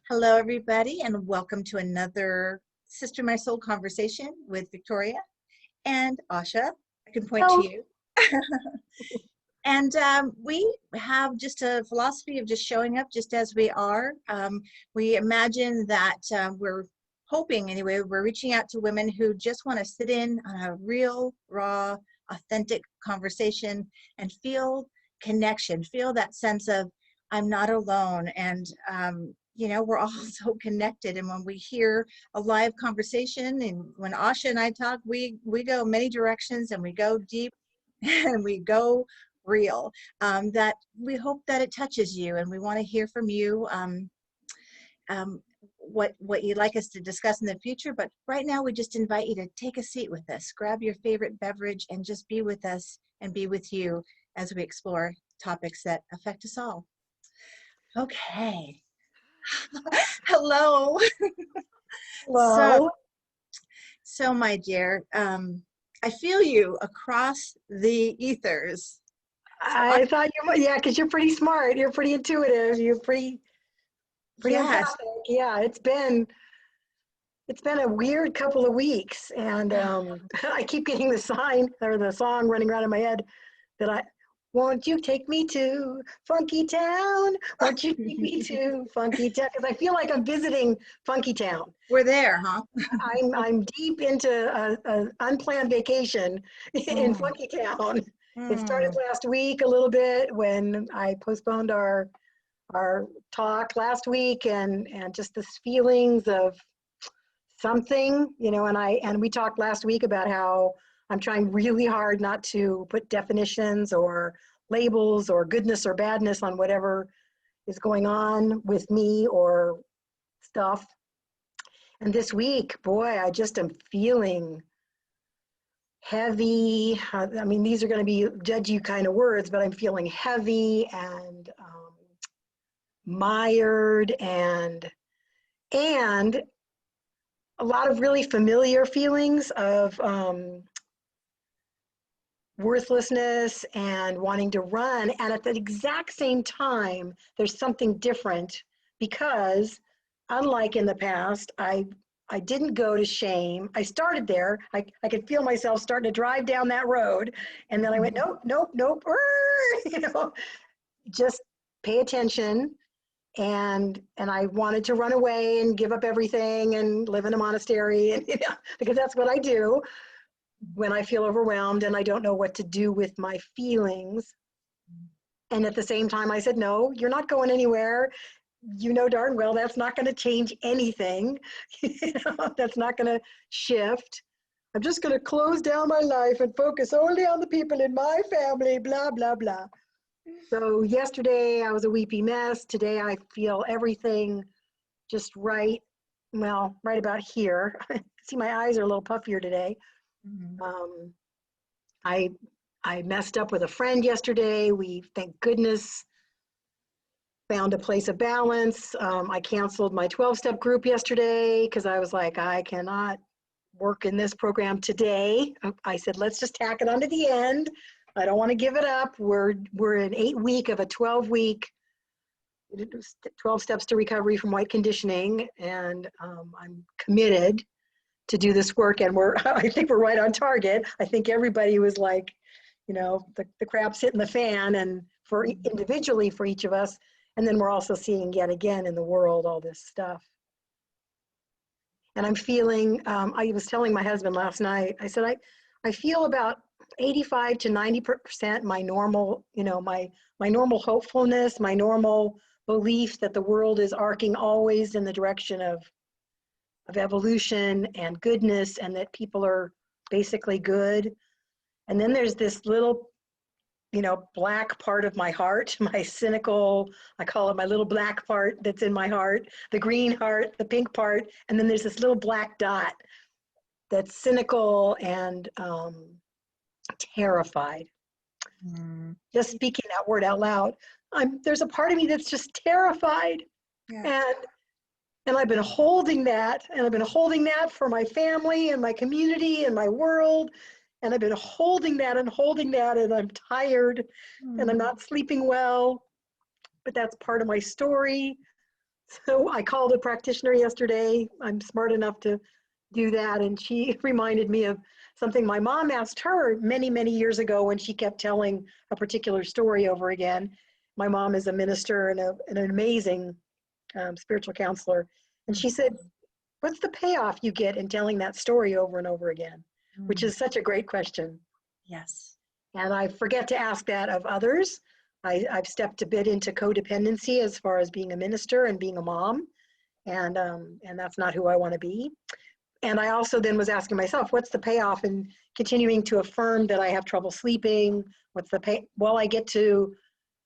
Hello, everybody, and welcome to another Sister My Soul conversation with Victoria and Asha. I can point to Oh, you. And we have just a philosophy of just showing up just as we are. We imagine that we're hoping, anyway, we're reaching out to women who just want to sit in on a real, raw, authentic conversation and feel connection, feel that sense of I'm not alone. And, we're all so connected. And when we hear a live conversation and when Asha and I talk, we go many directions and we go deep and we go real, that we hope that it touches you, and we want to hear from you what you'd like us to discuss in the future. But right now we just invite you to take a seat with us, grab your favorite beverage, and just be with us and be with you as we explore topics that affect us all. Okay. Hello. hello. So my dear, I feel you across the ethers. I thought you might, yeah, because you're pretty smart. You're pretty intuitive. You're pretty Yes. empathic. Yeah, it's been a weird couple of weeks, and I keep getting the sign or the song running around in my head that won't you take me to Funky Town? Won't you take me to Funky Town? Because I feel like I'm visiting Funky Town. We're there, huh? I'm deep into an unplanned vacation in Funky Town. It started last week a little bit when I postponed our talk last week, and just this feelings of something, and we talked last week about how I'm trying really hard not to put definitions or labels or goodness or badness on whatever is going on with me or stuff. And this week, boy, I just am feeling heavy. I mean, these are going to be judgy kind of words, but I'm feeling heavy and mired and a lot of really familiar feelings of worthlessness and wanting to run. And at the exact same time, there's something different because unlike in the past, I didn't go to shame. I started there. I could feel myself starting to drive down that road. And then I went, nope. Just pay attention. And I wanted to run away and give up everything and live in a monastery, and because that's what I do when I feel overwhelmed and I don't know what to do with my feelings. And at the same time, I said, no, you're not going anywhere. You know darn well that's not going to change anything. That's not going to shift. I'm just going to close down my life and focus only on the people in my family, blah, blah, blah. So yesterday I was a weepy mess. Today I feel everything just right about here. See, my eyes are a little puffier today. I messed up with a friend yesterday. We, thank goodness, found a place of balance. I canceled my 12-step group yesterday because I was like, I cannot work in this program today. I said, let's just tack it on to the end. I don't want to give it up. We're in 8 week of a 12-week, 12 steps to recovery from white conditioning, and I'm committed to do this work. And I think we're right on target. I think everybody was like, the crap's hitting the fan, and for individually for each of us, and then we're also seeing yet again in the world all this stuff. And I'm feeling. I was telling my husband last night. I said I feel about 85 to 90% my normal, my normal hopefulness, my normal belief that the world is arcing always in the direction of evolution and goodness, and that people are basically good. And then there's this little, black part of my heart, my cynical, I call it my little black part that's in my heart, the green heart, the pink part, and then there's this little black dot that's cynical and terrified. Just speaking that word out loud, there's a part of me that's just terrified. Yeah. And I've been holding that, and I've been holding that for my family and my community and my world. And I've been holding that, and I'm tired and I'm not sleeping well, but that's part of my story. So I called a practitioner yesterday. I'm smart enough to do that. And she reminded me of something my mom asked her many, many years ago when she kept telling a particular story over again. My mom is a minister and an amazing spiritual counselor. And she said, what's the payoff you get in telling that story over and over again? Which is such a great question. Yes. And I forget to ask that of others. I've stepped a bit into codependency as far as being a minister and being a mom. And that's not who I want to be. And I also then was asking myself, what's the payoff in continuing to affirm that I have trouble sleeping? What's the pay? Well, I get to,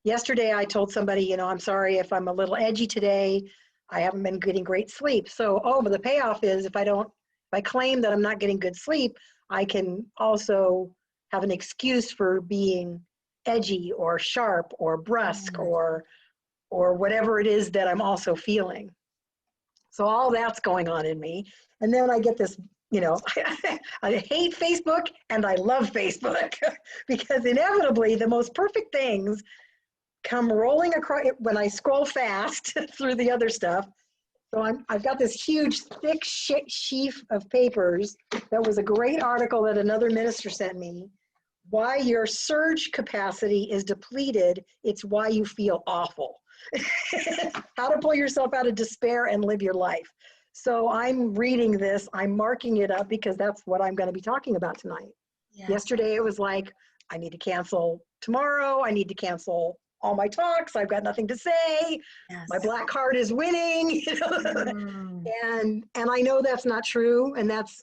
yesterday I told somebody, you know, I'm sorry if I'm a little edgy today. I haven't been getting great sleep. So, but the payoff is if I claim that I'm not getting good sleep, I can also have an excuse for being edgy or sharp or brusque or whatever it is that I'm also feeling. So all that's going on in me. And then I get this, you know, I hate Facebook and I love Facebook because inevitably the most perfect things come rolling across when I scroll fast through the other stuff. So I've got this huge, thick sheaf of papers. That was a great article that another minister sent me. Why your surge capacity is depleted, it's why you feel awful. How to pull yourself out of despair and live your life. So I'm reading this, I'm marking it up because that's what I'm going to be talking about tonight. Yes. Yesterday it was like, I need to cancel tomorrow, I need to cancel all my talks, I've got nothing to say, yes. My black heart is winning, you know? and I know that's not true, and that's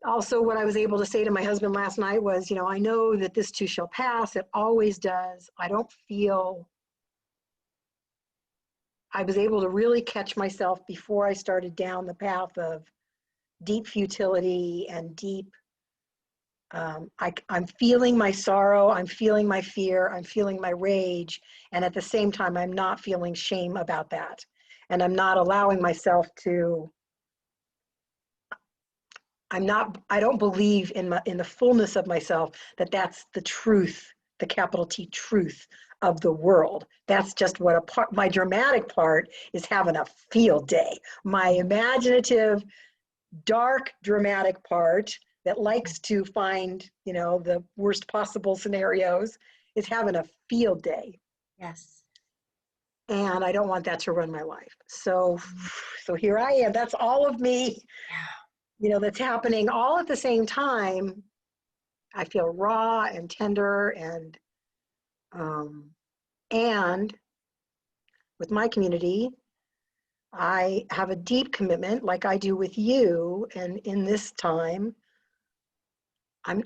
also what I was able to say to my husband last night was, you know, I know that this too shall pass, it always does. I don't feel, I was able to really catch myself before I started down the path of deep futility and deep, I'm feeling my sorrow, I'm feeling my fear, I'm feeling my rage, and at the same time, I'm not feeling shame about that. And I'm not allowing myself to, I don't believe in the fullness of myself that that's the truth, the capital T truth of the world. That's just what my dramatic part is having a field day. My imaginative, dark, dramatic part that likes to find, you know, the worst possible scenarios is having a field day. Yes. And I don't want that to run my life. So here I am. That's all of me. Yeah. You know, that's happening all at the same time. I feel raw and tender and with my community, I have a deep commitment like I do with you. And in this time, I'm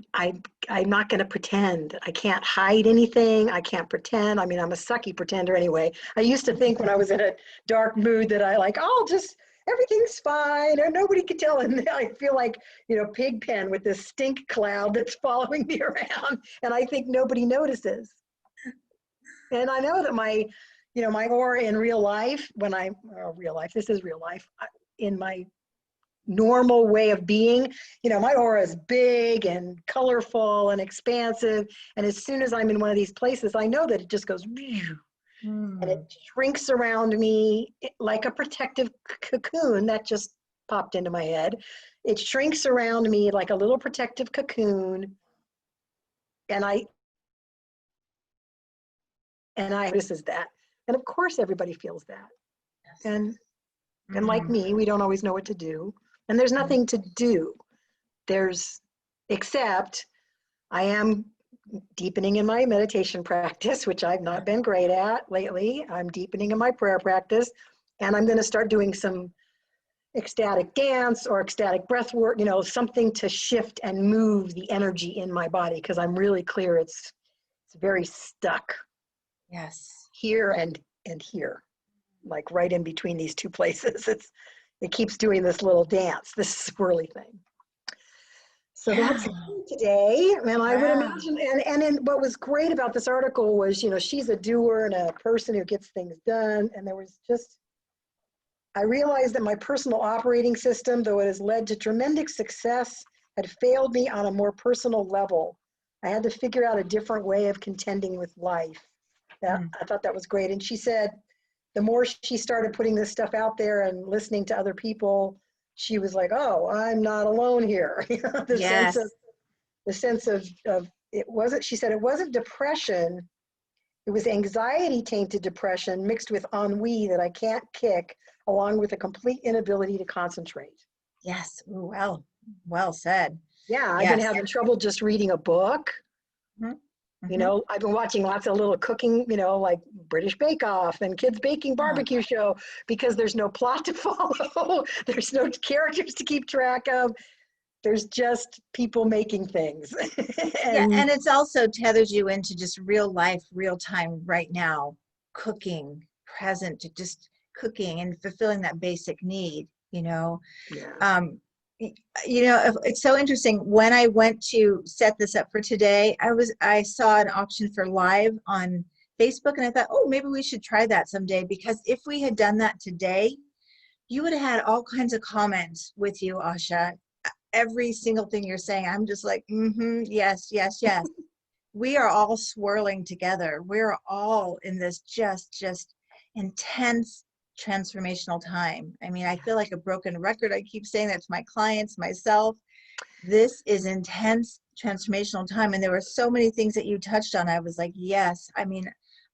not going to pretend. I can't hide anything. I can't pretend. I mean, I'm a sucky pretender anyway. I used to think when I was in a dark mood that everything's fine or nobody could tell. And I feel like, you know, Pigpen with this stink cloud that's following me around. And I think nobody notices. And I know that my aura in real life, this is real life, in my normal way of being, you know, my aura is big and colorful and expansive. And as soon as I'm in one of these places, I know that it just goes, and it shrinks around me like a protective cocoon that just popped into my head. It shrinks around me like a little protective cocoon. And this is that. And of course, everybody feels that. Yes. And like me, we don't always know what to do. And there's nothing to do. Except I am deepening in my meditation practice, which I've not been great at lately. I'm deepening in my prayer practice. And I'm going to start doing some ecstatic dance or ecstatic breath work, you know, something to shift and move the energy in my body, because I'm really clear it's very stuck. Yes. Here and here, like right in between these two places. It keeps doing this little dance, this swirly thing. So that's today, and I would imagine, and then what was great about this article was, you know, she's a doer and a person who gets things done, and I realized that my personal operating system, though it has led to tremendous success, had failed me on a more personal level. I had to figure out a different way of contending with life. I thought that was great. And she said, the more she started putting this stuff out there and listening to other people, she was like, oh, I'm not alone here. Yes. The sense of it wasn't, she said it wasn't depression. It was anxiety tainted depression mixed with ennui that I can't kick, along with a complete inability to concentrate. Yes. Ooh, well said. Yeah, I've been Yes. having trouble just reading a book. Mhm. You Mhm. know, I've been watching lots of little cooking, you know, like British Bake Off and Kids Baking Oh, Barbecue Show, because there's no plot to follow. There's no characters to keep track of. There's just people making things. yeah, And and it's also tethers you into just real life, real time, right now, cooking, present, just cooking and fulfilling that basic need, you know. yeah, Um, it's so interesting. When I went to set this up for today, I saw an option for live on Facebook, and I thought, oh, maybe we should try that someday, because if we had done that today, you would have had all kinds of comments with you, Asha. Every single thing you're saying, I'm just like, mm-hmm, yes, yes, yes. We are all swirling together. We're all in this just intense transformational time. I mean, I feel like a broken record. I keep saying that to my clients, myself. This is intense transformational time. And there were so many things that you touched on. I was like, yes, I mean,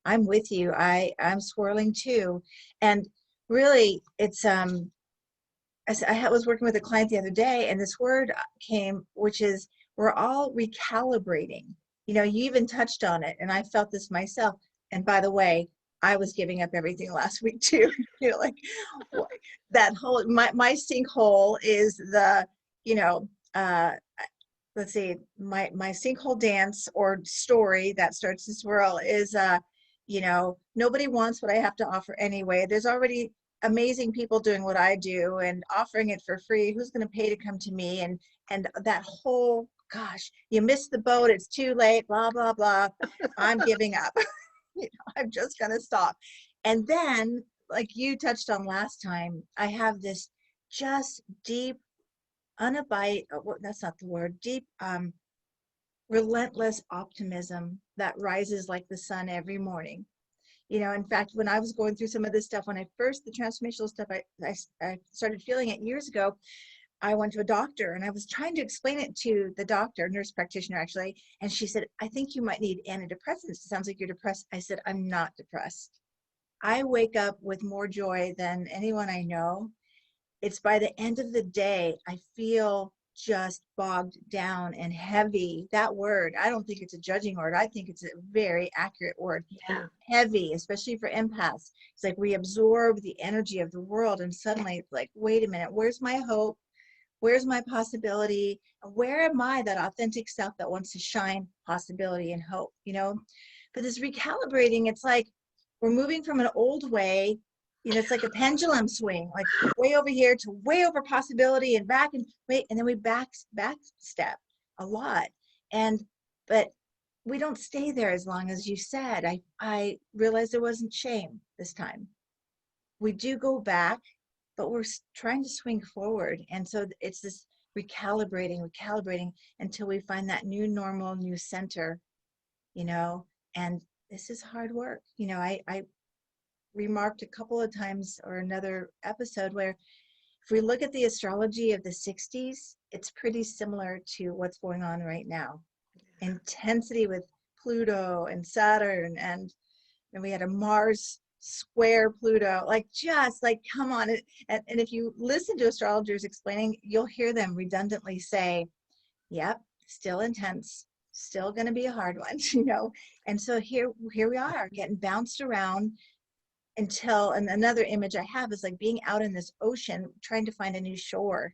I'm with you. I'm swirling too. And really, it's I was working with a client the other day, and this word came, which is we're all recalibrating. You know, you even touched on it, and I felt this myself. And by the way, I was giving up everything last week too. You know, like that whole my sinkhole is the, you know, let's see, my sinkhole dance or story that starts to swirl is nobody wants what I have to offer anyway. There's already amazing people doing what I do and offering it for free. Who's going to pay to come to me? And that whole, gosh, you missed the boat, it's too late, blah blah blah. I'm giving up. I'm just going to stop. And then, like you touched on last time, I have this just deep unabide that's not the word, deep relentless optimism that rises like the sun every morning. In fact, when I was going through some of this stuff, when I first, the transformational stuff, I started feeling it years ago. I went to a doctor and I was trying to explain it to the doctor, nurse practitioner actually, and she said, I think you might need antidepressants. It sounds like you're depressed. I said, I'm not depressed. I wake up with more joy than anyone I know. It's by the end of the day, I feel just bogged down and heavy. That word, I don't think it's a judging word. I think it's a very accurate word. yeah, Heavy, especially for empaths. It's like we absorb the energy of the world, and suddenly it's like, wait a minute, where's my hope? Where's my possibility? Where am I, that authentic self that wants to shine possibility and hope, But this recalibrating, it's like we're moving from an old way, it's like a pendulum swing, like way over here to way over possibility and back and wait, and then we back step a lot. But we don't stay there as long as you said. I realized there wasn't shame this time. We do go back, but we're trying to swing forward. And so it's this recalibrating until we find that new normal, new center, and this is hard work. I remarked a couple of times or another episode where if we look at the astrology of the 60s, it's pretty similar to what's going on right now. Intensity with Pluto and Saturn, and we had a Mars square Pluto, like just like, come on. And if you listen to astrologers explaining, you'll hear them redundantly say, yep, still intense, still going to be a hard one, And so here we are getting bounced around until, and another image I have is like being out in this ocean, trying to find a new shore.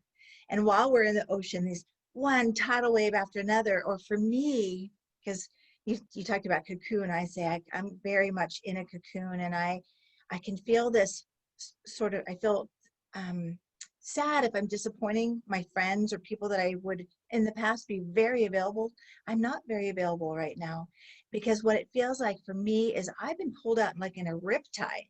And while we're in the ocean, these one tidal wave after another, or for me, because you talked about cocoon, I say I'm very much in a cocoon, and I can feel this sort of, I feel sad if I'm disappointing my friends or people that I would in the past be very available. I'm not very available right now, because what it feels like for me is I've been pulled out like in a riptide.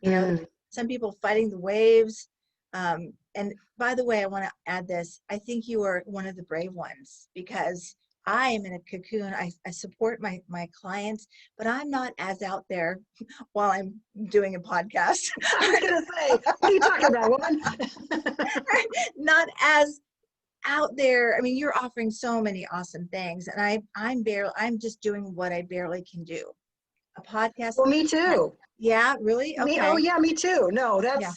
mm, Some people fighting the waves. And by the way, I want to add this. I think you are one of the brave ones, because I am in a cocoon. I support my clients, but I'm not as out there while I'm doing a podcast. I was going to say, what are you talking about, woman? Not as out there. I mean, you're offering so many awesome things, and I'm just doing what I barely can do. A podcast. Well, me too. Yeah, really? Oh Okay. yeah, me too. No, Yeah.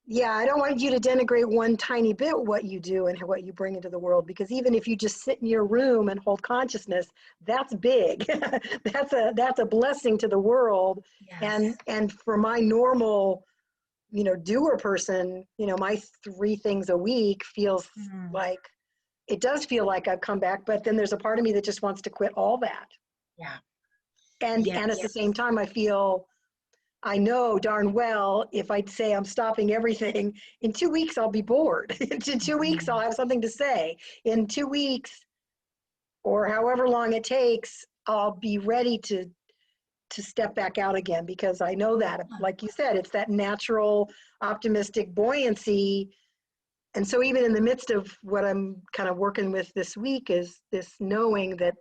yeah, I don't want you to denigrate one tiny bit what you do and what you bring into the world, because even if you just sit in your room and hold consciousness, that's big. That's a blessing to the world. Yes. And for my normal, doer person, my 3 things a week feels Mm, like, it does feel like I've come back, but then there's a part of me that just wants to quit all that. yeah. And at the Yes. same time, I know darn well if I'd say I'm stopping everything, in 2 weeks I'll be bored. In 2 weeks I'll Mhm. have something to say. In 2 weeks, or however long it takes, I'll be ready to step back out again, because I know that, like you said, it's that natural optimistic buoyancy. And so even in the midst of what I'm kind of working with this week is this knowing that,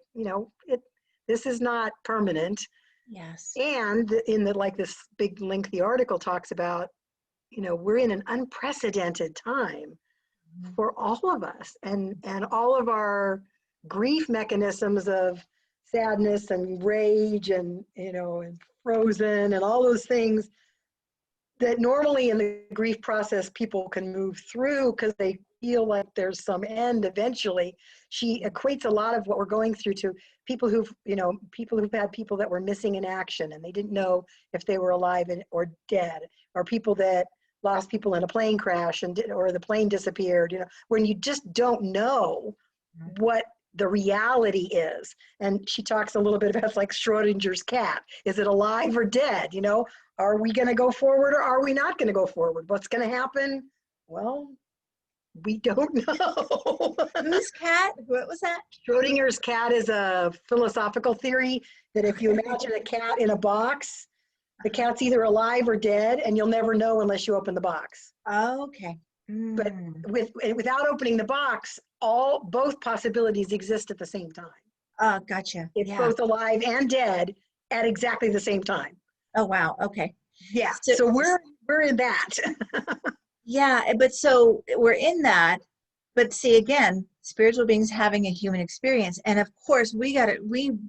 this is not permanent. Yes. And in the, like this big lengthy article talks about, we're in an unprecedented time Mhm. for all of us, and all of our grief mechanisms of sadness and rage and, and frozen and all those things that normally in the grief process people can move through because they feel like there's some end eventually. She equates a lot of what we're going through to people who've had people that were missing in action and they didn't know if they were alive or dead, or people that lost people in a plane crash or the plane disappeared, when you just don't know what the reality is. And she talks a little bit about, like, Schrodinger's cat. Is it alive or dead? Are we going to go forward or are we not going to go forward? What's going to happen? Well, we don't know. Whose cat? What was that? Schrodinger's cat is a philosophical theory that if you imagine a cat in a box, the cat's either alive or dead, and you'll never know unless you open the box. Okay. But Mm. without opening the box, both possibilities exist at the same time. Oh, gotcha. It's Yeah. both alive and dead at exactly the same time. Oh, wow. Okay. Yeah. So, So we're in that. yeah, but so we're in that, but see, again, spiritual beings having a human experience, and of course we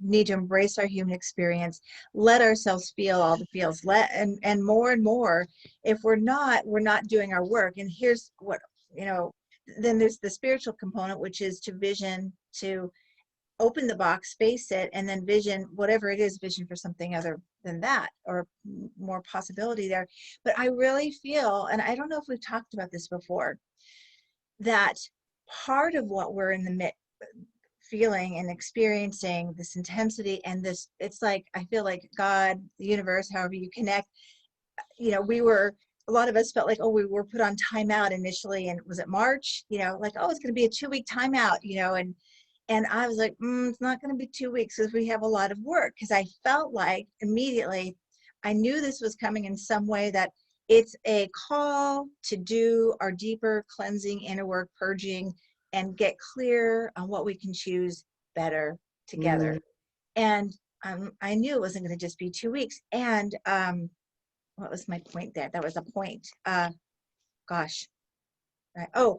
need to embrace our human experience, let ourselves feel all the feels, and more, if we're not doing our work. And here's what, then there's the spiritual component, which is to vision, to open the box, face it, and then vision whatever it is, vision for something other than that, or more possibility there. But I really feel, and I don't know if we've talked about this before, that part of what we're in the feeling and experiencing, this intensity and this, it's like, I feel like God, the universe, however you connect, a lot of us felt like, oh, we were put on timeout initially, and was it March, like, oh, it's going to be a 2-week timeout, and I was like, it's not going to be 2 weeks because we have a lot of work. Because I felt like immediately, I knew this was coming in some way, that it's a call to do our deeper cleansing, inner work, purging, and get clear on what we can choose better together. Mm. And I knew it wasn't going to just be 2 weeks. And what was my point there? That was a point. Gosh. Oh,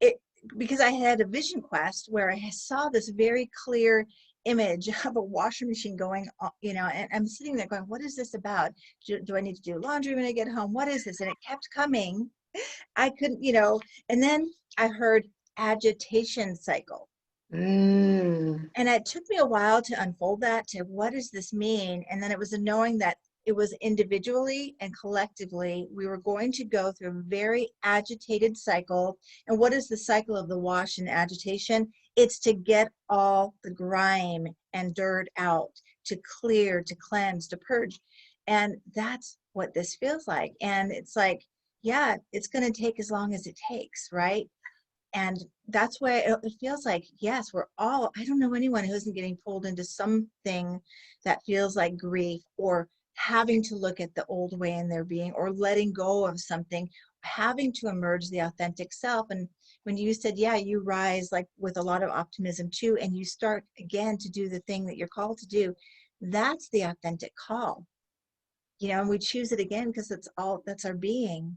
it, because I had a vision quest where I saw this very clear image of a washing machine going on, and I'm sitting there going, what is this about? Do I need to do laundry when I get home? What is this? And it kept coming. I couldn't, and then I heard agitation cycle. Mm. And it took me a while to unfold that, to what does this mean? And then it was a knowing that it was individually and collectively, we were going to go through a very agitated cycle. And what is the cycle of the wash and agitation? It's to get all the grime and dirt out, to clear, to cleanse, to purge. And that's what this feels like. And it's like, yeah, it's going to take as long as it takes, right? And that's why it feels like, yes, we're all, I don't know anyone who isn't getting pulled into something that feels like grief, or having to look at the old way in their being, or letting go of something, having to emerge the authentic self. And when you said, yeah, you rise like with a lot of optimism too, and you start again to do the thing that you're called to do, that's the authentic call, and we choose it again because that's our being.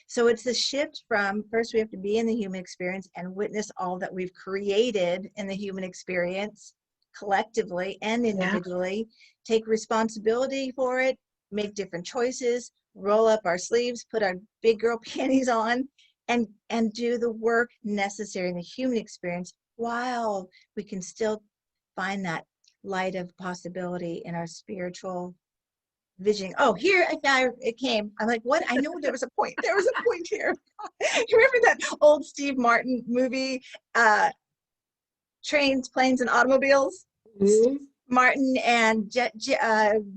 So it's the shift from, first we have to be in the human experience and witness all that we've created in the human experience collectively and individually, take responsibility for it, make different choices, roll up our sleeves, put our big girl panties on, and do the work necessary in the human experience while we can still find that light of possibility in our spiritual vision. Oh, here it came. I'm like, what? I know there was a point. There was a point here. You remember that old Steve Martin movie, Trains, Planes, and Automobiles? Mhm. Martin and John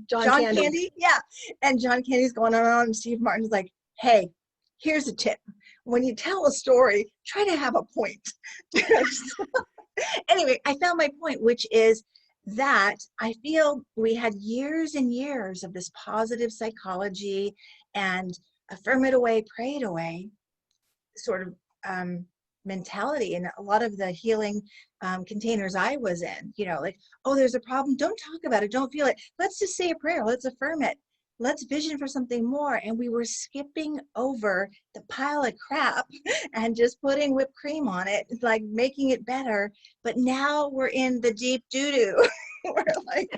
Candy. Yeah. And John Candy's going on, and Steve Martin's like, hey, here's a tip. When you tell a story, try to have a point. Anyway, I found my point, which is that I feel we had years and years of this positive psychology and affirm it away, pray it away sort of mentality. And a lot of the healing containers I was in, like, oh, there's a problem. Don't talk about it. Don't feel it. Let's just say a prayer. Let's affirm it. Let's vision for something more. And we were skipping over the pile of crap and just putting whipped cream on it, like making it better. But now we're in the deep doo-doo. We're like,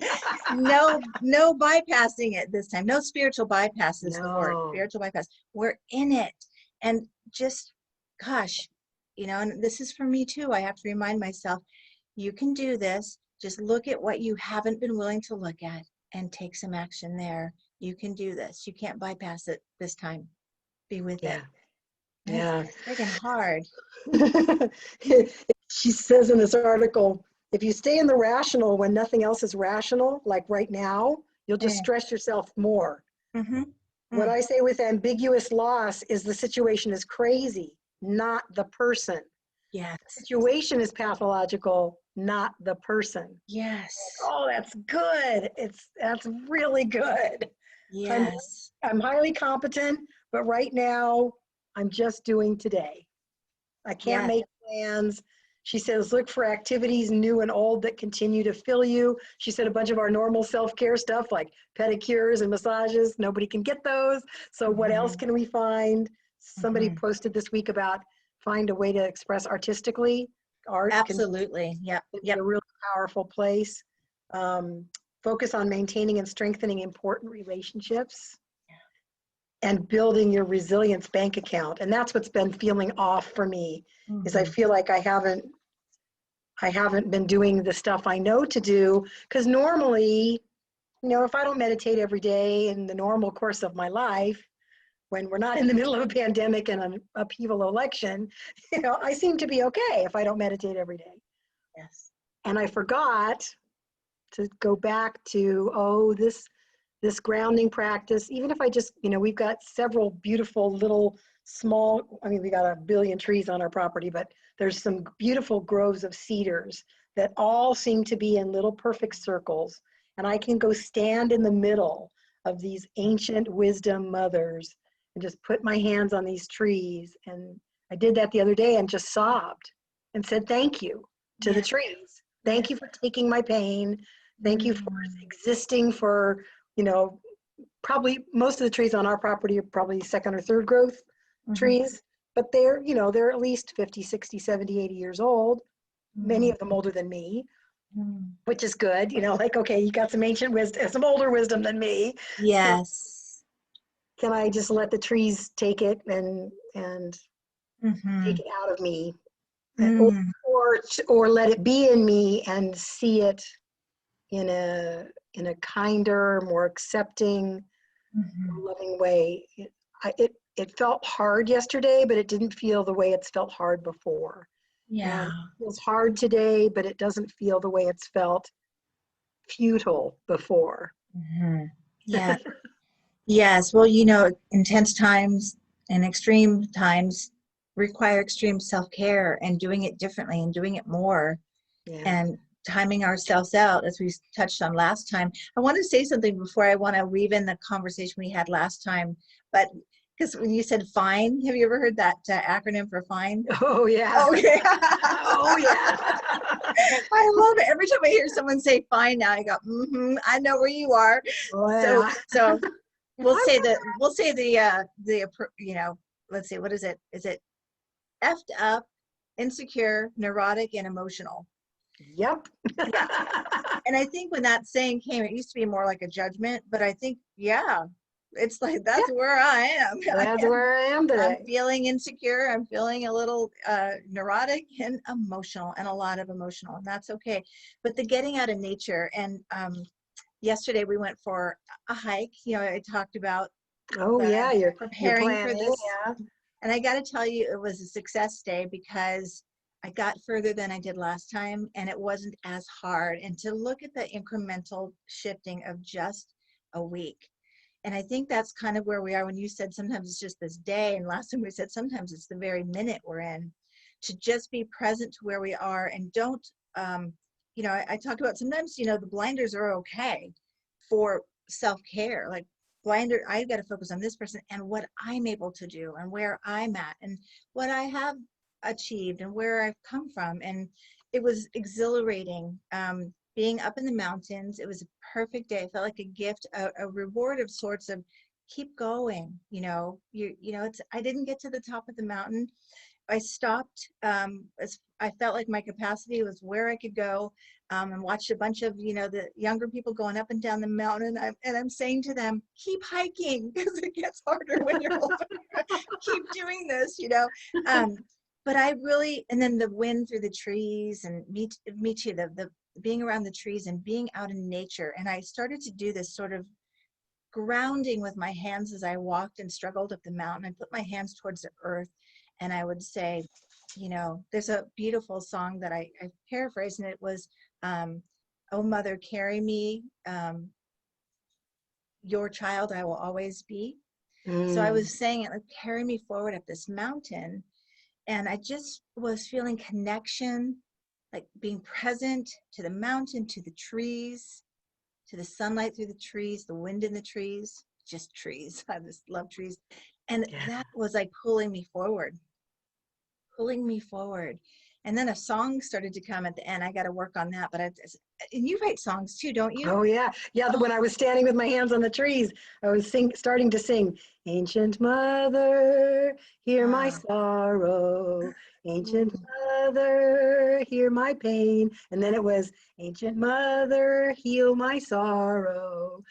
no bypassing it this time. No spiritual bypass is the word. Spiritual bypass. We're in it. And just, gosh, and this is for me too. I have to remind myself, you can do this. Just look at what you haven't been willing to look at and take some action there. You can do this. You can't bypass it this time. Be with it. Yeah. It's freaking hard. She says in this article, if you stay in the rational when nothing else is rational, like right now, you'll just stress yourself more. Mm-hmm. What I say with ambiguous loss is the situation is crazy, not the person. Yes. The situation is pathological, not the person. Yes. Oh, that's good. That's really good. Yes. I'm highly competent, but right now I'm just doing today. I can't make plans. She says, look for activities new and old that continue to fill you. She said a bunch of our normal self-care stuff like pedicures and massages, nobody can get those. So what else can we find? Somebody posted this week about find a way to express artistically. Art absolutely. Yep. A really powerful place. Focus on maintaining and strengthening important relationships and building your resilience bank account. And that's what's been feeling off for me is I feel like I haven't been doing the stuff I know to do, because normally, if I don't meditate every day in the normal course of my life, when we're not in the middle of a pandemic and an upheaval election, I seem to be okay if I don't meditate every day. Yes. And I forgot to go back to, this grounding practice, even if I just, we've got several beautiful little small, we got 1 billion trees on our property, but there's some beautiful groves of cedars that all seem to be in little perfect circles. And I can go stand in the middle of these ancient wisdom mothers and just put my hands on these trees. And I did that the other day and just sobbed and said, thank you to the trees. Thank you for taking my pain. Thank you for existing for, probably most of the trees on our property are probably second or third growth trees, but they're at least 50, 60, 70, 80 years old, many of them older than me, which is good. Okay, you got some ancient wisdom, some older wisdom than me. Yes. So can I just let the trees take it and take it out of me, or let it be in me and see it in a kinder, more accepting, more loving way. It felt hard yesterday, but it didn't feel the way it's felt hard before. Yeah. And it feels hard today, but it doesn't feel the way it's felt futile before. Yeah. Yes. Well, intense times and extreme times require extreme self-care and doing it differently and doing it more and timing ourselves out, as we touched on last time. I want to say something before I want to weave in the conversation we had last time, but because when you said FINE, have you ever heard that acronym for FINE? Oh, yeah. Okay. Oh, yeah. I love it. Every time I hear someone say FINE now, I go, I know where you are. Oh, So, yeah. so let's see, what is it? Is it effed up, insecure, neurotic, and emotional? Yep. Yeah. And I think when that saying came, it used to be more like a judgment, but I think, yeah, it's like, that's where I am. That's where I am I'm today. feeling insecure. I'm feeling a little neurotic and emotional, and a lot of emotional, and that's okay. But the getting out of nature, and yesterday we went for a hike. I talked about Oh, yeah, you're preparing for planning, this, yeah. and I got to tell you, it was a success day because I got further than I did last time, and it wasn't as hard. And to look at the incremental shifting of just a week. And I think that's kind of where we are when you said sometimes it's just this day, and last time we said sometimes it's the very minute we're in, to just be present to where we are, and don't, I talked about sometimes, the blinders are okay for self-care. Like blinder, I got to focus on this person and what I'm able to do and where I'm at and what I have achieved and where I've come from. And it was exhilarating. Being up in the mountains, it was a perfect day. It felt like a gift, a reward of sorts of keep going. I didn't get to the top of the mountain. I stopped. I felt like my capacity was where I could go, and watched a bunch of, the younger people going up and down the mountain. And I'm saying to them, keep hiking because it gets harder when you're older. Keep doing this, But I really, and then the wind through the trees, and me too, the being around the trees and being out in nature. And I started to do this sort of grounding with my hands as I walked and struggled up the mountain. I put my hands towards the earth, and I would say, there's a beautiful song that I paraphrased, and it was, "Oh Mother, carry me, your child I will always be." So I was saying it like, carry me forward up this mountain. And I just was feeling connection, like being present to the mountain, to the trees, to the sunlight through the trees, the wind in the trees, just trees. I just love trees. And that was like pulling me forward. And then a song started to come at the end. I got to work on that. But and you write songs too, don't you? Oh, yeah. Yeah, when I was standing with my hands on the trees, I was starting to sing, "Ancient Mother, hear my sorrow. Ancient Mother, hear my pain." And then it was, "Ancient Mother, heal my sorrow."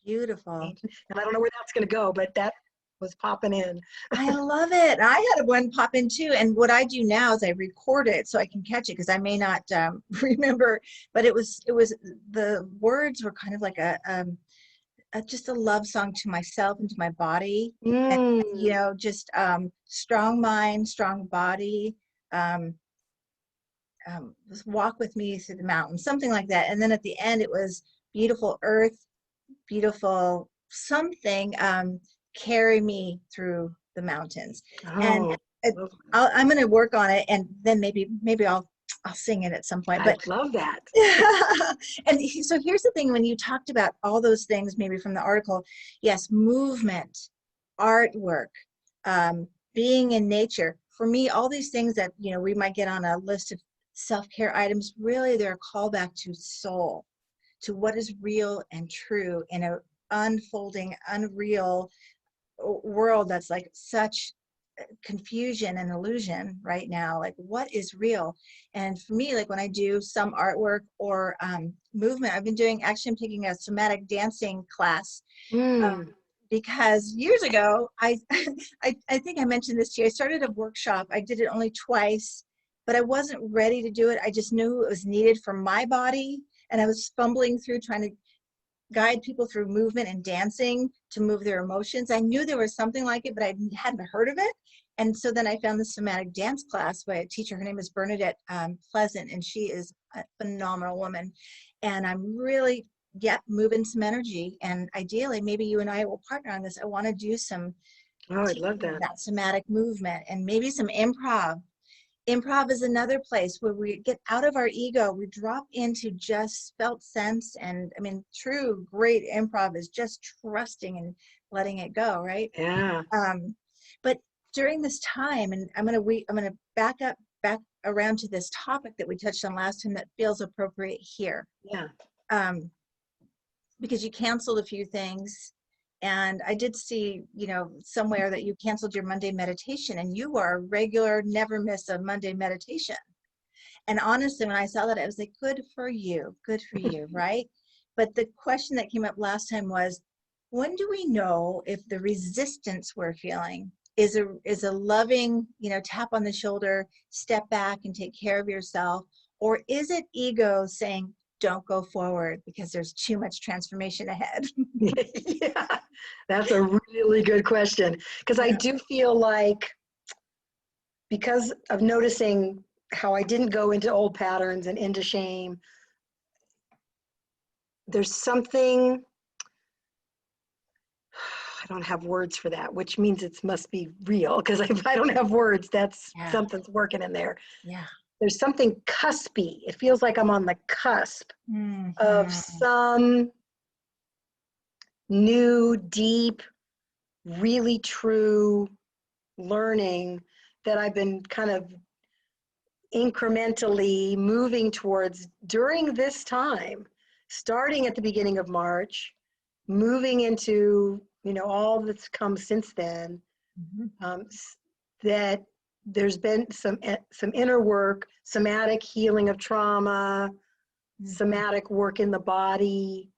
Beautiful. And I don't know where that's going to go, but that was popping in. I love it. I had one pop in too. And what I do now is I record it so I can catch it, because I may not remember, but it was the words were kind of like just a love song to myself and to my body. And, just strong mind, strong body, just walk with me through the mountains, something like that. And then at the end, it was beautiful earth, beautiful something, carry me through the mountains. And I'm going to work on it, and then maybe I'll sing it at some point. But I love that. And so here's the thing: when you talked about all those things, maybe from the article, yes, movement, artwork, being in nature. For me, all these things that we might get on a list of self-care items, really they're a callback to soul, to what is real and true in a unfolding, unreal world that's like such confusion and illusion right now. Like, what is real? And for me, like when I do some artwork or movement, I'm taking a somatic dancing class, because years ago, I think I mentioned this to you. I started a workshop. I did it only twice, but I wasn't ready to do it. I just knew it was needed for my body, and I was fumbling through trying to guide people through movement and dancing to move their emotions. I knew there was something like it, but I hadn't heard of it. And so then I found the somatic dance class by a teacher. Her name is Bernadette Pleasant, and she is a phenomenal woman. And I'm really, moving some energy. And ideally, maybe you and I will partner on this. I want to do some I'd love that. somatic movement, and maybe some improv. Improv is another place where we get out of our ego, we drop into just felt sense. And I mean, true great improv is just trusting and letting it go, right? Yeah. But during this time, and I'm gonna back around to this topic that we touched on last time that feels appropriate here. Yeah. Because you canceled a few things, and I did see, somewhere that you canceled your Monday meditation, and you are a regular, never miss a Monday meditation. And honestly, when I saw that, I was like, good for you, right? But the question that came up last time was, when do we know if the resistance we're feeling is a loving, tap on the shoulder, step back and take care of yourself, or is it ego saying, don't go forward because there's too much transformation ahead? Yeah, that's a really good question, because I do feel like, because of noticing how I didn't go into old patterns and into shame, there's something, I don't have words for that, which means it must be real, because if I don't have words, that's something's working in there. Yeah. There's something cuspy. It feels like I'm on the cusp of some new, deep, really true learning that I've been kind of incrementally moving towards during this time, starting at the beginning of March, moving into, all that's come since then. That there's been some inner work, somatic healing of trauma, somatic work in the body,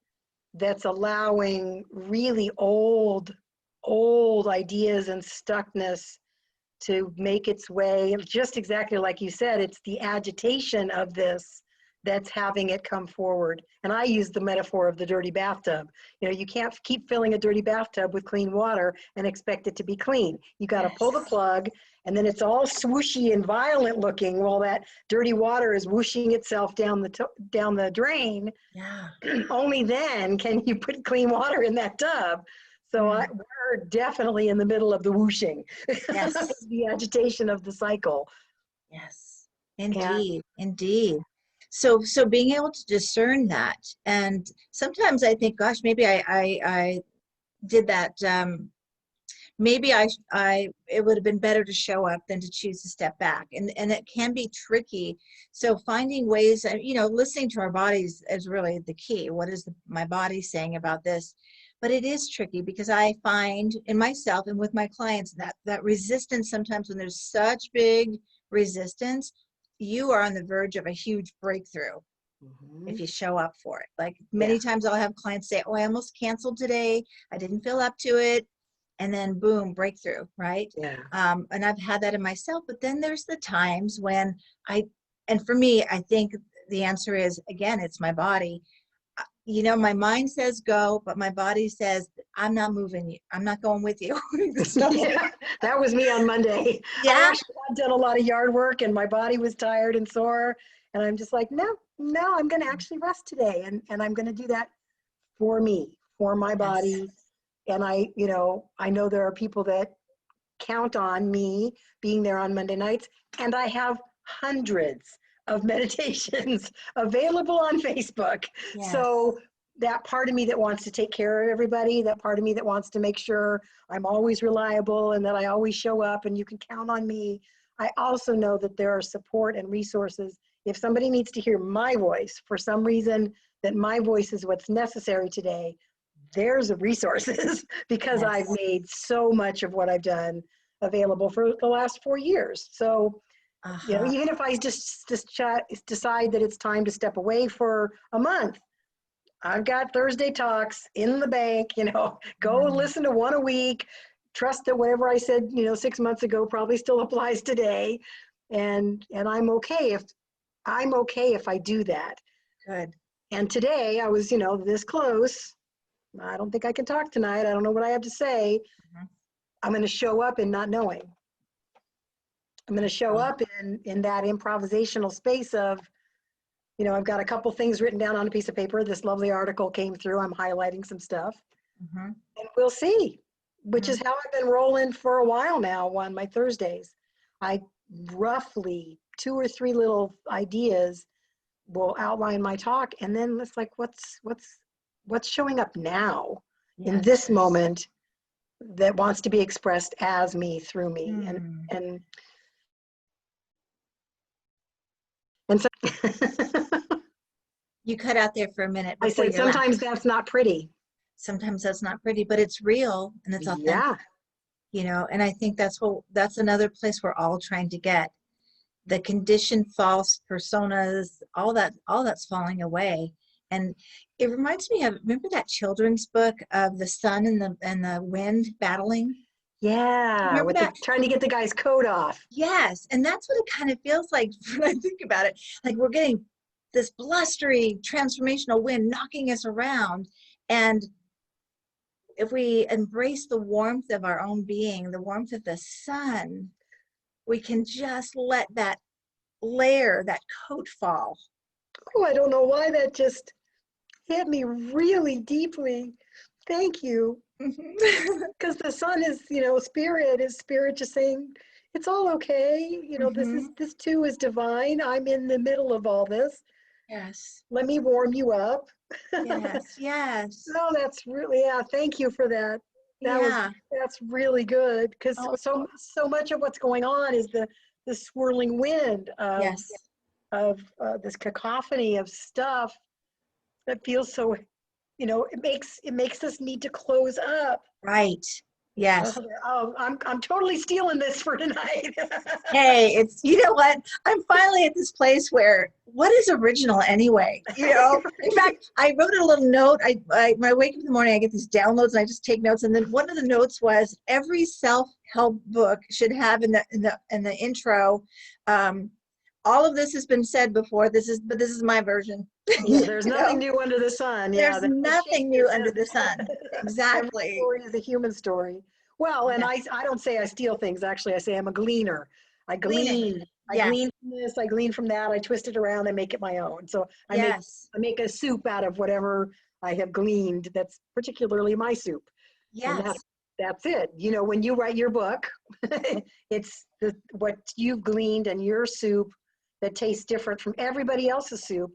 that's allowing really old ideas and stuckness to make its way. Just exactly like you said, it's the agitation of this that's having it come forward. And I use the metaphor of the dirty bathtub. You can't keep filling a dirty bathtub with clean water and expect it to be clean. You got to pull the plug, and then it's all swooshy and violent looking while that dirty water is whooshing itself down the drain. Yeah. Only then can you put clean water in that tub. So we're definitely in the middle of the whooshing. Yes. The agitation of the cycle. Yes, indeed. So being able to discern that, and sometimes I think, gosh, maybe I did that. Maybe it would have been better to show up than to choose to step back, and it can be tricky. So finding ways, listening to our bodies is really the key. What is my body saying about this? But it is tricky, because I find in myself and with my clients that resistance, sometimes when there's such big resistance, you are on the verge of a huge breakthrough if you show up for it. Like many times I'll have clients say, oh, I almost canceled today, I didn't feel up to it, and then boom, breakthrough, right? And I've had that in myself. But then there's the times when and for me, I think the answer is, again, it's my body. My mind says go, but my body says, I'm not moving you. I'm not going with you. So, that was me on Monday. I actually had done a lot of yard work and my body was tired and sore. And I'm just like, no, I'm going to actually rest today. And I'm going to do that for me, for my body. And I know there are people that count on me being there on Monday nights. And I have hundreds of meditations available on Facebook. So that part of me that wants to take care of everybody, that part of me that wants to make sure I'm always reliable and that I always show up and you can count on me. I also know that there are support and resources. If somebody needs to hear my voice for some reason, that my voice is what's necessary today, there's the resources, because I've made so much of what I've done available for the last 4 years. So even if I just decide that it's time to step away for a month, I've got Thursday talks in the bank, go listen to one a week, trust that whatever I said, 6 months ago probably still applies today. And I'm okay if I do that. Good. And today I was, this close. I don't think I can talk tonight. I don't know what I have to say. I'm going to show up in not knowing. I'm going to show up in that improvisational space of, I've got a couple things written down on a piece of paper. This lovely article came through. I'm highlighting some stuff. And we'll see, which is how I've been rolling for a while now on my Thursdays. I roughly 2 or 3 little ideas will outline my talk, and then it's like, what's showing up now in this moment that wants to be expressed as me, through me. And so You cut out there for a minute I before said, your laugh. sometimes that's not pretty. Sometimes that's not pretty, but it's real and it's authentic. And I think that's another place we're all trying to get. The conditioned false personas, all that's falling away. And it reminds me of, remember that children's book of the sun and the wind battling? Yeah, Remember that? Trying to get the guy's coat off. Yes, and that's what it kind of feels like when I think about it. Like we're getting this blustery transformational wind knocking us around, and if we embrace the warmth of our own being, the warmth of the sun, we can just let that layer, that coat fall. Oh, I don't know why that just hit me really deeply. Thank you. Because the sun is, spirit just saying, it's all okay. This too is divine. I'm in the middle of all this. Yes. Let me warm you up. Yes. No, that's really, thank you for that. That's really good. Because so much of what's going on is the swirling wind of this cacophony of stuff that feels so, it makes us need to close up. Right. Yes. Oh, I'm totally stealing this for tonight. Hey, you know what? I'm finally at this place where what is original anyway? In fact, I wrote a little note. When I wake up in the morning, I get these downloads and I just take notes. And then one of the notes was every self-help book should have in the intro, all of this has been said before. But this is my version. Yeah, there's nothing new under the sun. There's nothing new under the sun. Exactly. Every story is a human story. Well, and I don't say I steal things. Actually, I say I'm a gleaner. I glean. I glean from this. I glean from that. I twist it around and make it my own. So I make a soup out of whatever I have gleaned. That's particularly my soup. Yes. And that's it. When you write your book, it's what you've gleaned and your soup that tastes different from everybody else's soup.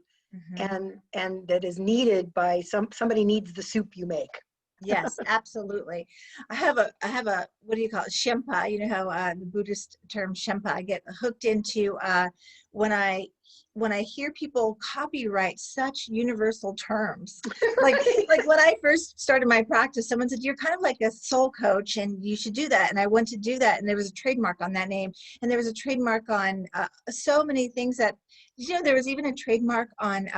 And that is needed by somebody needs the soup you make. Yes, absolutely. I have a what do you call it? Shempa. You know how the Buddhist term Shempa, I get hooked into when I hear people copyright such universal terms. like when I first started my practice, someone said, you're kind of like a soul coach and you should do that. And I went to do that. And there was a trademark on that name. And there was a trademark on so many things that, there was even a trademark on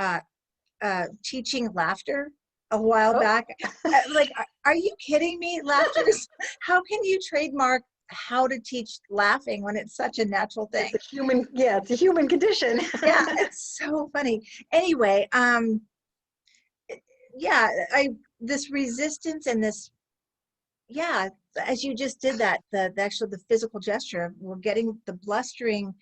teaching laughter a while back. Are you kidding me? Laughter how can you trademark how to teach laughing when it's such a natural thing? It's a human condition. Yeah, it's so funny. Anyway, this resistance and this, as you just did that, the physical gesture, we're getting the blustering,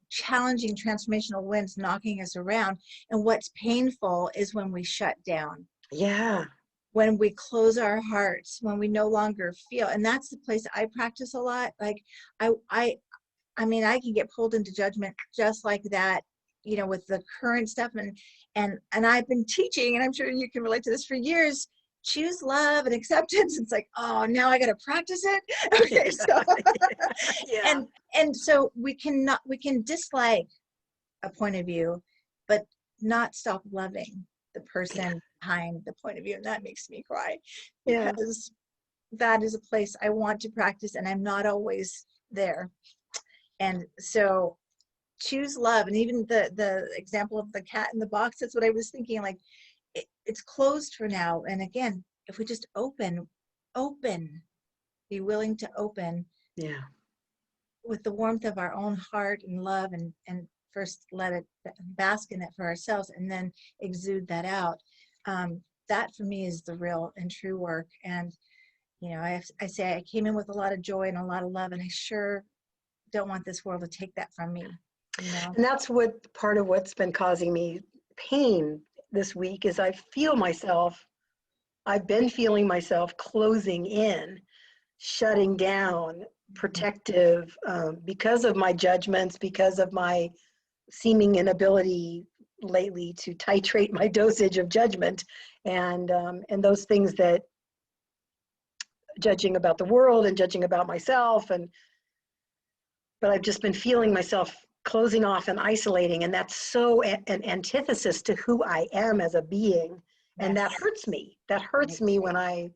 challenging transformational winds knocking us around. And what's painful is when we shut down. Yeah. When we close our hearts, when we no longer feel. And that's the place I practice a lot. Like I can get pulled into judgment just like that, with the current stuff. And I've been teaching, and I'm sure you can relate to this, for years, choose love and acceptance. It's like, oh, now I got to practice it. Okay, so and so we can dislike a point of view, but not stop loving the person behind the point of view, and that makes me cry because that is a place I want to practice, and I'm not always there. And so choose love. And even the example of the cat in the box, that's what I was thinking, like it's closed for now. And again, if we just open, be willing to open with the warmth of our own heart and love, and first let it bask in it for ourselves and then exude that out. That for me is the real and true work. And I say I came in with a lot of joy and a lot of love, and I sure don't want this world to take that from me. And that's part of what's been causing me pain this week is I've been feeling myself closing in, shutting down, protective because of my judgments, because of my seeming inability lately to titrate my dosage of judgment, and those things that judging about the world and judging about myself, but I've just been feeling myself closing off and isolating, and that's so an antithesis to who I am as a being, and that Yes. hurts me. That hurts me when I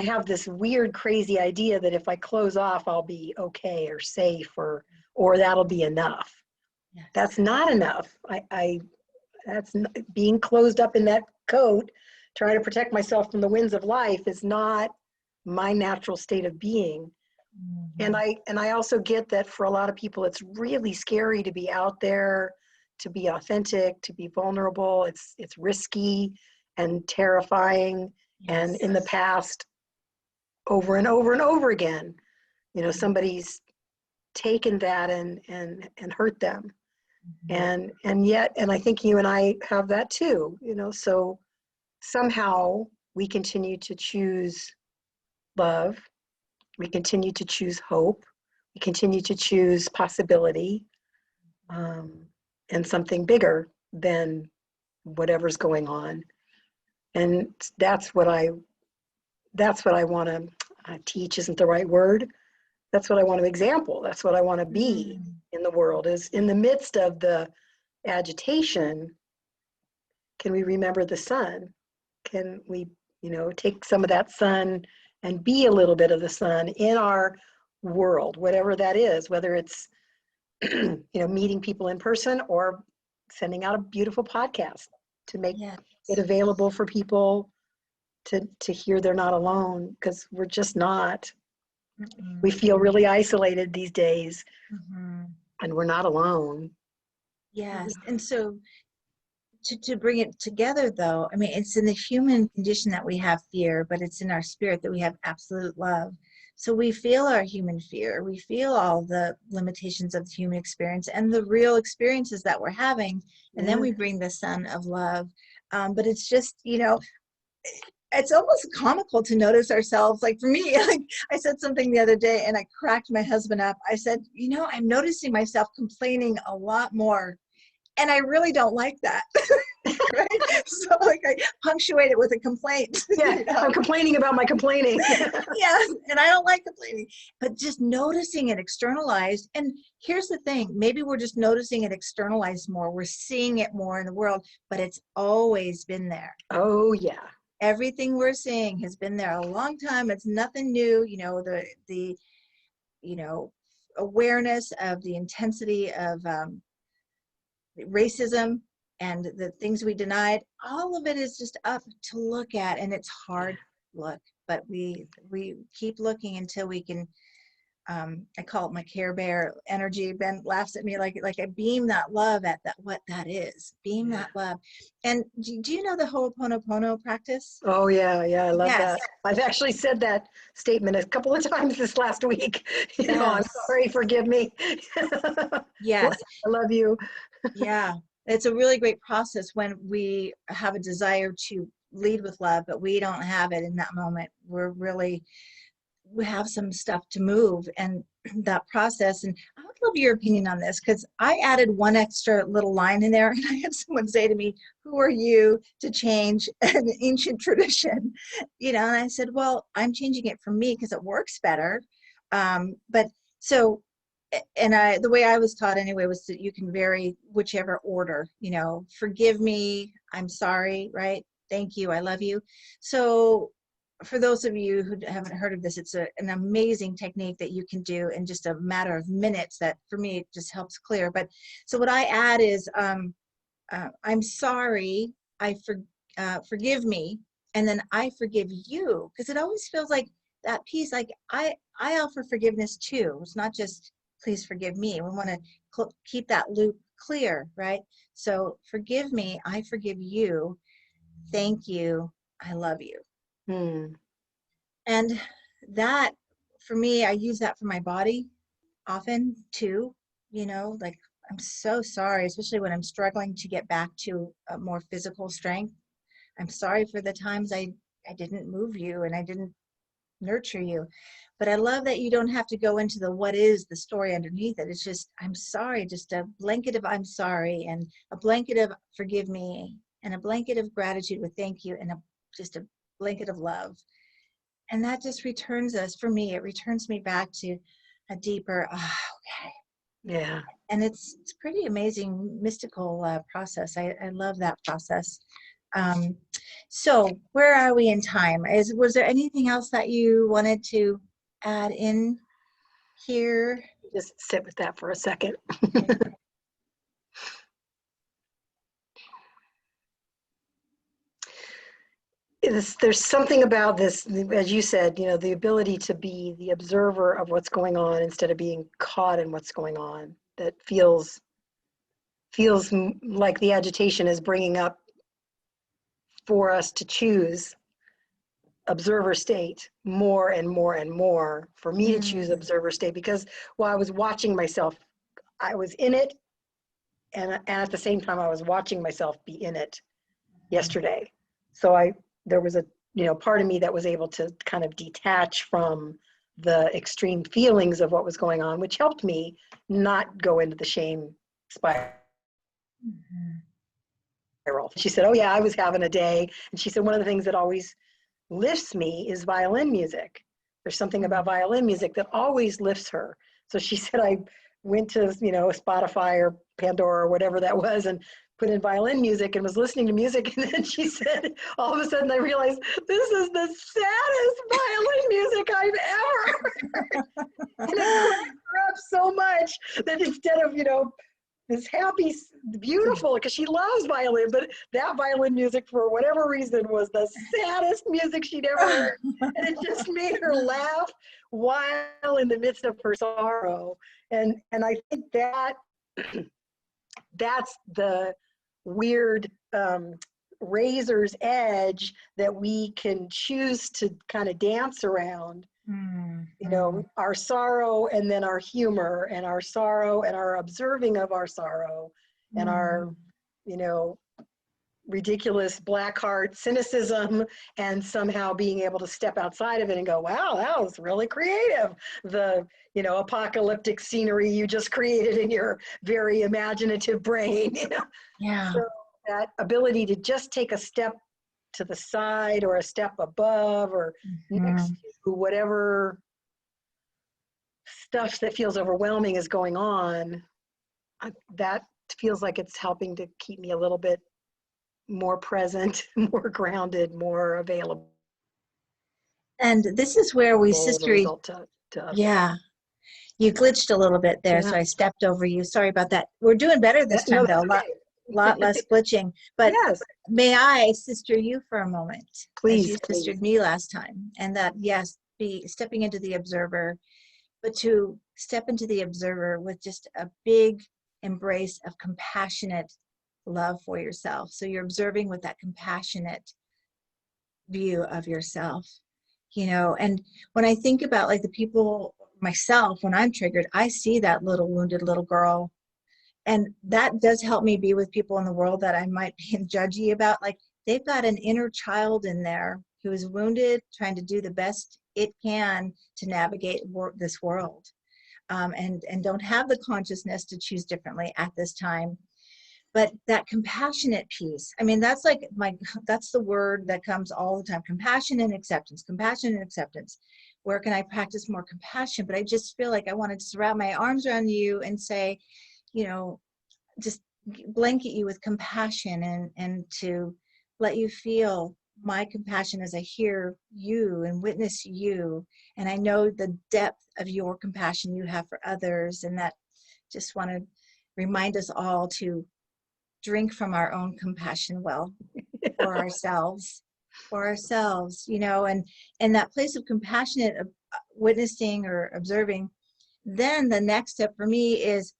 have this weird, crazy idea that if I close off, I'll be okay or safe, or that'll be enough. Yes. That's not enough. Being closed up in that coat, trying to protect myself from the winds of life, is not my natural state of being. And I also get that for a lot of people, it's really scary to be out there, to be authentic, to be vulnerable. It's risky and terrifying. And in the past, over and over and over again, somebody's taken that and hurt them. And yet, and I think you and I have that too, so somehow we continue to choose love. We continue to choose hope. We continue to choose possibility, and something bigger than whatever's going on. And that's what I want to teach, isn't the right word. That's what I want to example. That's what I want to be in the world, is in the midst of the agitation, can we remember the sun? Can we, take some of that sun and be a little bit of the sun in our world, whatever that is, whether it's, meeting people in person or sending out a beautiful podcast to make it available for people to hear they're not alone, because we're just not. We feel really isolated these days, and we're not alone. Yes. And so to bring it together, though, I mean, it's in the human condition that we have fear, but it's in our spirit that we have absolute love. So we feel our human fear. We feel all the limitations of the human experience and the real experiences that we're having. And then we bring the sun of love. But it's just, it's almost comical to notice ourselves. Like for me, like I said something the other day and I cracked my husband up. I said, I'm noticing myself complaining a lot more. And I really don't like that. Right? So like I punctuate it with a complaint. Yeah, I'm complaining about my complaining. Yeah, and I don't like complaining. But just noticing it externalized. And here's the thing, maybe we're just noticing it externalized more. We're seeing it more in the world, but it's always been there. Oh, yeah. Everything we're seeing has been there a long time. It's nothing new. The awareness of the intensity of racism and the things we denied, all of it is just up to look at, and it's hard look, but we keep looking until we can, I call it my Care Bear energy. Ben laughs at me like I beam that love at what that is. Beam that love. And do you know the Ho'oponopono practice? Oh, yeah, I love that. I've actually said that statement a couple of times this last week. I'm sorry, forgive me. Yes. I love you. Yeah, it's a really great process when we have a desire to lead with love, but we don't have it in that moment. We have some stuff to move, and that process. And I would love your opinion on this, because I added one extra little line in there, and I had someone say to me, "Who are you to change an ancient tradition?" And I said, "Well, I'm changing it for me because it works better." But so. And the way I was taught anyway was that you can vary whichever order, forgive me, I'm sorry, right? Thank you, I love you. So for those of you who haven't heard of this, it's an amazing technique that you can do in just a matter of minutes that for me, it just helps clear. But so what I add is, I'm sorry, forgive me, and then I forgive you. Because it always feels like that piece, like I offer forgiveness too. It's not just, please forgive me. We want to keep that loop clear, right? So forgive me, I forgive you, thank you, I love you. And that, for me, I use that for my body often too, like I'm so sorry, especially when I'm struggling to get back to a more physical strength. I'm sorry for the times I didn't move you and I didn't nurture you. But I love that you don't have to go into the what is the story underneath it. It's just, I'm sorry, just a blanket of I'm sorry, and a blanket of forgive me, and a blanket of gratitude with thank you, and just a blanket of love. And that just returns us, for me, it returns me back to a deeper, okay. Yeah. And it's pretty amazing, mystical process. I love that process. So where are we in time? Was there anything else that you wanted to add in here? Just sit with that for a second. There's something about this, as you said, you know, the ability to be the observer of what's going on instead of being caught in what's going on, that feels like the agitation is bringing up for us to choose observer state more and more and more, for me to choose observer state, because while I was watching myself, I was in it, and at the same time I was watching myself be in it yesterday. So there was a, you know, part of me that was able to kind of detach from the extreme feelings of what was going on, which helped me not go into the shame spiral. She said, oh yeah, I was having a day. And she said, one of the things that always lifts me is violin music. There's something about violin music that always lifts her. So she said, I went to, you know, Spotify or Pandora or whatever that was, and put in violin music and was listening to music. And then she said, all of a sudden I realized, this is the saddest violin music I've ever. And it cracked her up so much that instead of, you know, this happy, beautiful, because she loves violin, but that violin music, for whatever reason, was the saddest music she'd ever heard. And it just made her laugh while in the midst of her sorrow. And I think that that's the weird razor's edge that we can choose to kind of dance around. You know, our sorrow and then our humor, and our sorrow and our observing of our sorrow, and our, you know, ridiculous black heart cynicism, and somehow being able to step outside of it and go, wow, that was really creative. The, you know, apocalyptic scenery you just created in your very imaginative brain, you know? Yeah. So that ability to just take a step to the side or a step above or next to whatever stuff that feels overwhelming is going on, that feels like it's helping to keep me a little bit more present, more grounded, more available. And this is where we sister, yeah, you glitched a little bit there, so I stepped over you. Sorry about that. We're doing better this time, though. A lot less glitching. But yes, may I sister you for a moment? Please, as you sistered me last time. And that, yes, be stepping into the observer, but to step into the observer with just a big embrace of compassionate love for yourself. So you're observing with that compassionate view of yourself, you know. And when I think about like the people, myself, when I'm triggered, I see that little wounded little girl. And that does help me be with people in the world that I might be judgy about. Like, they've got an inner child in there who is wounded, trying to do the best it can to navigate this world, and don't have the consciousness to choose differently at this time. But that compassionate piece, I mean, that's like that's the word that comes all the time: compassion and acceptance, compassion and acceptance. Where can I practice more compassion? But I just feel like I wanted to wrap my arms around you and say, you know, just blanket you with compassion, and to let you feel my compassion as I hear you and witness you. And I know the depth of your compassion you have for others. And that just want to remind us all to drink from our own compassion well for ourselves, you know, and that place of compassionate witnessing or observing. Then the next step for me is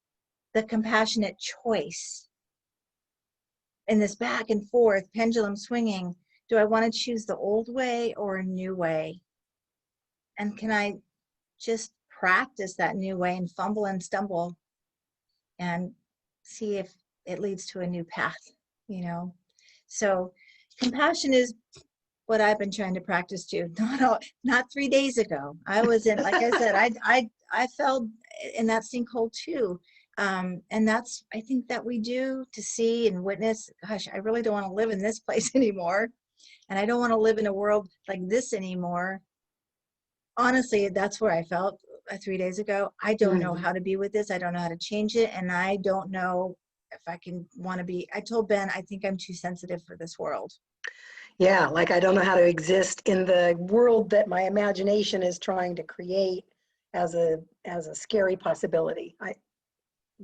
the compassionate choice in this back and forth pendulum swinging. Do I want to choose the old way or a new way? And can I just practice that new way and fumble and stumble and see if it leads to a new path, you know? So compassion is what I've been trying to practice too. Not 3 days ago. I was in, like I said, I fell in that sinkhole too. And that's, I think that we do to see and witness, gosh, I really don't want to live in this place anymore. And I don't want to live in a world like this anymore. Honestly, that's where I felt 3 days ago. I don't know how to be with this. I don't know how to change it. And I don't know if I can want to be. I told Ben, I think I'm too sensitive for this world. Yeah, like I don't know how to exist in the world that my imagination is trying to create as a scary possibility.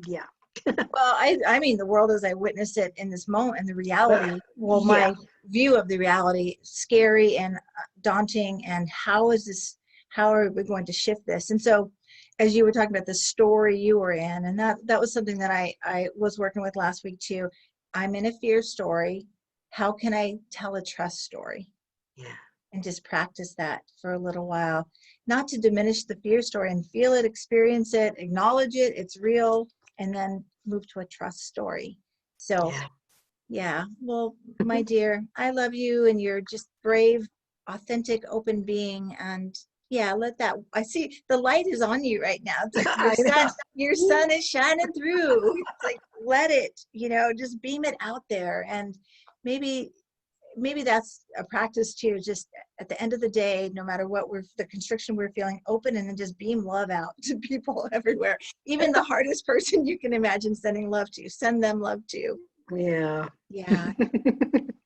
Yeah. Well, I mean the world as I witness it in this moment, and the reality. Well, Yeah. my view of the reality, scary and daunting. And how is this? How are we going to shift this? And so, as you were talking about the story you were in, and that was something that I was working with last week too. I'm in a fear story. How can I tell a trust story? Yeah. And just practice that for a little while, not to diminish the fear story, and feel it, experience it, acknowledge it, it's real, and then move to a trust story. So Yeah. yeah, well, my dear, I love you, and you're just brave, authentic, open being. And yeah, let that, I see the light is on you right now. It's like I know. your sun is shining through. It's like, let it, just beam it out there. And maybe that's a practice too, just at the end of the day, no matter what the constriction we're feeling, open, and then just beam love out to people everywhere. Even the hardest person you can imagine sending love to, send them love to. Yeah. Yeah.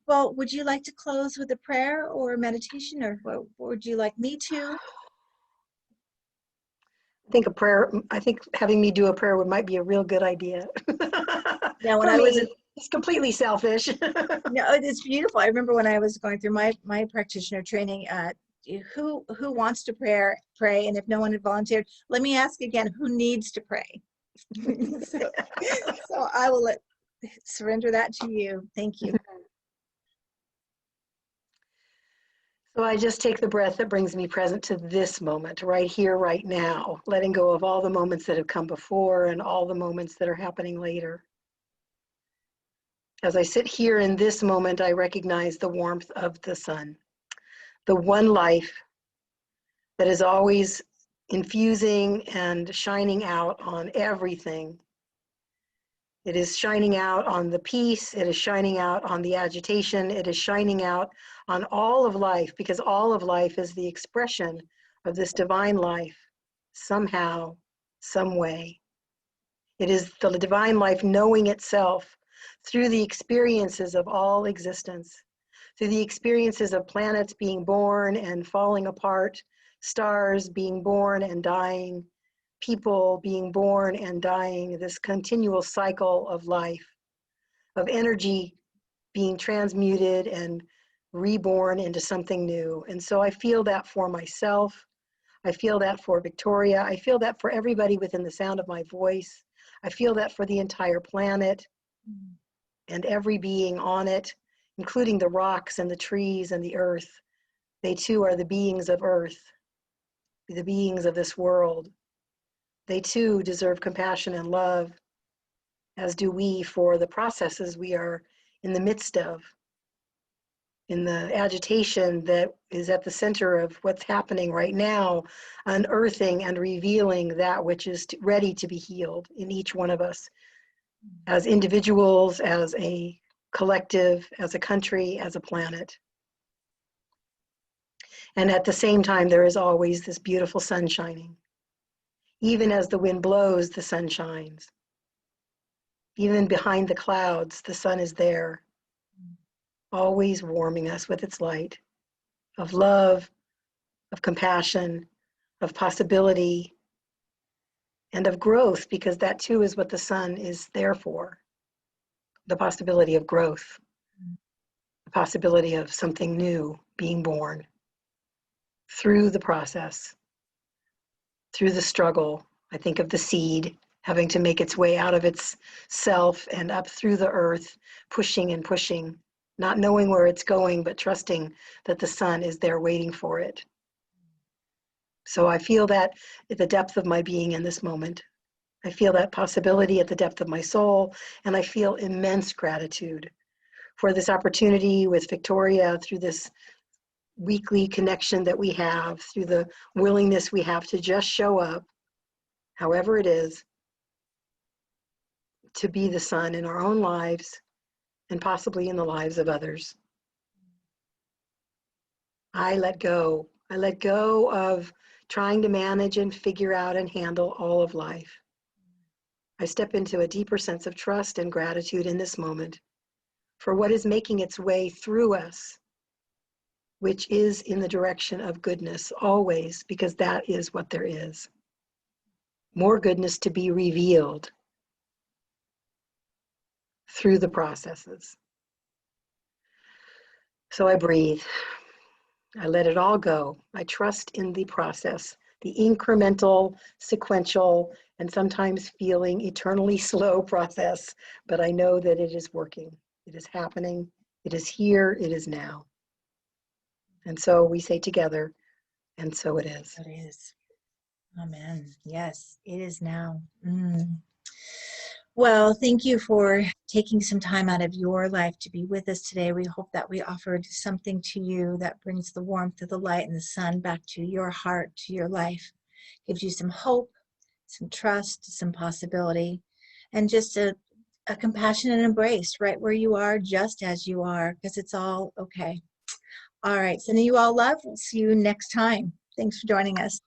Well, would you like to close with a prayer or meditation, or what would you like me to? I think having me do a prayer might be a real good idea. Yeah, when For I was in, me, it's completely selfish. no, it's beautiful. I remember when I was going through my practitioner training, who wants to pray, and if no one had volunteered, let me ask again, who needs to pray? so I will surrender that to you. Thank you. So I just take the breath that brings me present to this moment, right here, right now, letting go of all the moments that have come before and all the moments that are happening later. As I sit here in this moment, I recognize the warmth of the sun, the one life that is always infusing and shining out on everything. It is shining out on the peace, it is shining out on the agitation, it is shining out on all of life, because all of life is the expression of this divine life, somehow, some way. It is the divine life knowing itself through the experiences of all existence, through the experiences of planets being born and falling apart, stars being born and dying, people being born and dying, this continual cycle of life, of energy being transmuted and reborn into something new. And so I feel that for myself. I feel that for Victoria. I feel that for everybody within the sound of my voice. I feel that for the entire planet and every being on it, including the rocks and the trees and the earth. They too are the beings of earth, the beings of this world. They too deserve compassion and love, as do we, for the processes we are in the midst of, in the agitation that is at the center of what's happening right now, unearthing and revealing that which is ready to be healed in each one of us, as individuals, as a collective, as a country, as a planet. And at the same time, there is always this beautiful sun shining. Even as the wind blows, the sun shines. Even behind the clouds, the sun is there, always warming us with its light of love, of compassion, of possibility, and of growth, because that too is what the sun is there for. The possibility of growth, the possibility of something new being born through the process, through the struggle. I think of the seed having to make its way out of its self and up through the earth, pushing and pushing, not knowing where it's going, but trusting that the sun is there waiting for it. So I feel that at the depth of my being in this moment. I feel that possibility at the depth of my soul, and I feel immense gratitude for this opportunity with Victoria through this weekly connection that we have, through the willingness we have to just show up, however it is, to be the sun in our own lives and possibly in the lives of others. I let go. I let go of trying to manage and figure out and handle all of life. I step into a deeper sense of trust and gratitude in this moment for what is making its way through us, which is in the direction of goodness always, because that is what there is. More goodness to be revealed through the processes. So I breathe. I let it all go. I trust in the process, the incremental, sequential, and sometimes feeling eternally slow process, but I know that it is working. It is happening. It is here. It is now. And so we say together, and so it is. It is. Amen. Yes, it is now. Well, thank you for taking some time out of your life to be with us today. We hope that we offered something to you that brings the warmth of the light and the sun back to your heart, to your life, gives you some hope, some trust, some possibility, and just a compassionate embrace right where you are, just as you are, because it's all okay. All right, sending you all love. We'll see you next time. Thanks for joining us.